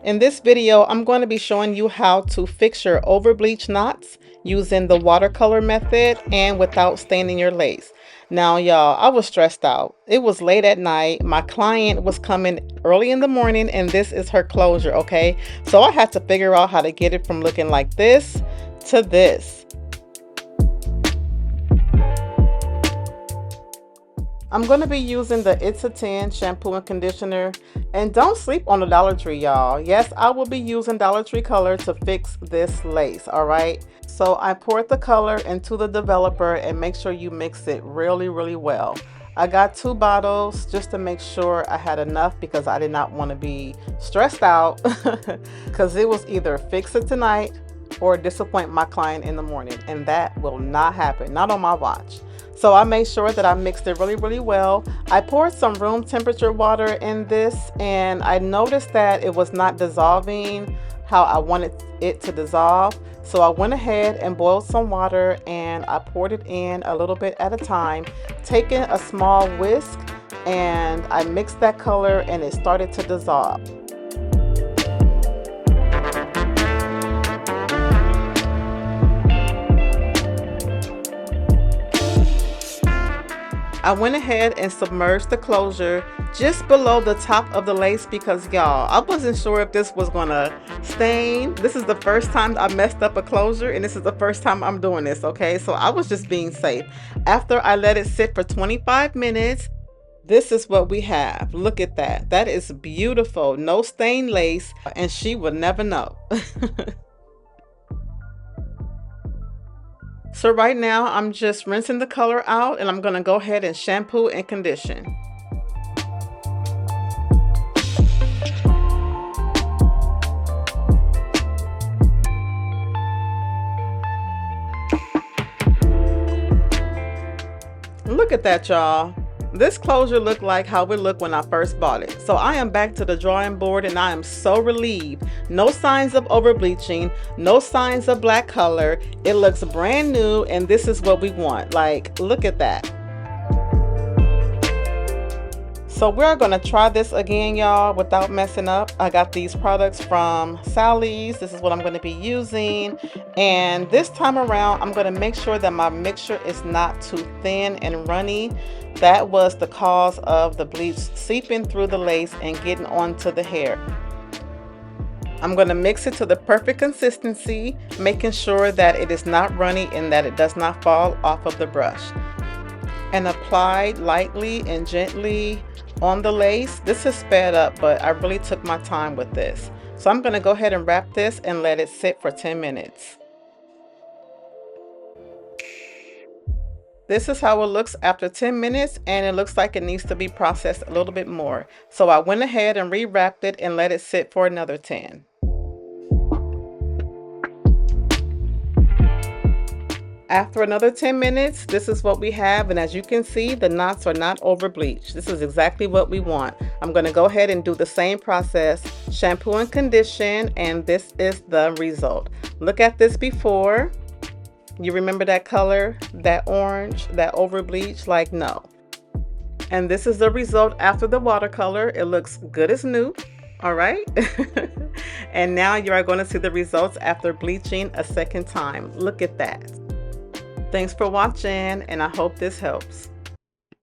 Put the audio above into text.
In this video, I'm going to be showing you how to fix your over-bleached knots using the watercolor method and without staining your lace. Now, y'all, I was stressed out. It was late at night. My client was coming early in the morning and this is her closure, okay? So I had to figure out how to get it from looking like this to this. I'm going to be using the It's a 10 shampoo and conditioner, and don't sleep on the Dollar Tree, y'all. Yes, I will be using Dollar Tree color to fix this lace, all right? So I poured the color into the developer and make sure you mix it really well. I got 2 bottles just to make sure I had enough because I did not want to be stressed out because it was either fix it tonight or disappoint my client in the morning, and that will not happen, not on my watch. So I made sure that I mixed it really well. I poured some room temperature water in this and I noticed that it was not dissolving how I wanted it to dissolve. So I went ahead and boiled some water and I poured it in a little bit at a time, taking a small whisk, and I mixed that color and it started to dissolve. I went ahead and submerged the closure just below the top of the lace because, y'all, I wasn't sure if this was gonna stain. This is the first time I messed up a closure and this is the first time I'm doing this, okay? So I was just being safe. After I let it sit for 25 minutes, this is what we have. Look at that. That is beautiful. No stained lace, and she would never know. So right now I'm just rinsing the color out and I'm going to go ahead and shampoo and condition. Look at that, y'all. This closure looked like how it looked when I first bought it. So I am back to the drawing board and I am so relieved. No signs of over bleaching, no signs of black color. It looks brand new and this is what we want. Like, look at that. So we're gonna try this again, y'all, without messing up. I got these products from Sally's. This is what I'm gonna be using. And this time around, I'm gonna make sure that my mixture is not too thin and runny. That was the cause of the bleach seeping through the lace and getting onto the hair. I'm gonna mix it to the perfect consistency, making sure that it is not runny and that it does not fall off of the brush. And apply lightly and gently on the lace. This is sped up, but I really took my time with this. So I'm going to go ahead and wrap this and let it sit for 10 minutes. This is how it looks after 10 minutes, and it looks like it needs to be processed a little bit more. So I went ahead and re-wrapped it and let it sit for another 10. After another 10 minutes, this is what we have, and as you can see, the knots are not over bleached. This is exactly what we want. I'm going to go ahead and do the same process, shampoo and condition, and this is the result. Look at this before. You remember that color, that orange, that over bleached? Like, no. And this is the result after the watercolor. It looks good as new. All right. And now you are going to see the results after bleaching a second time. Look at that. Thanks for watching, and I hope this helps.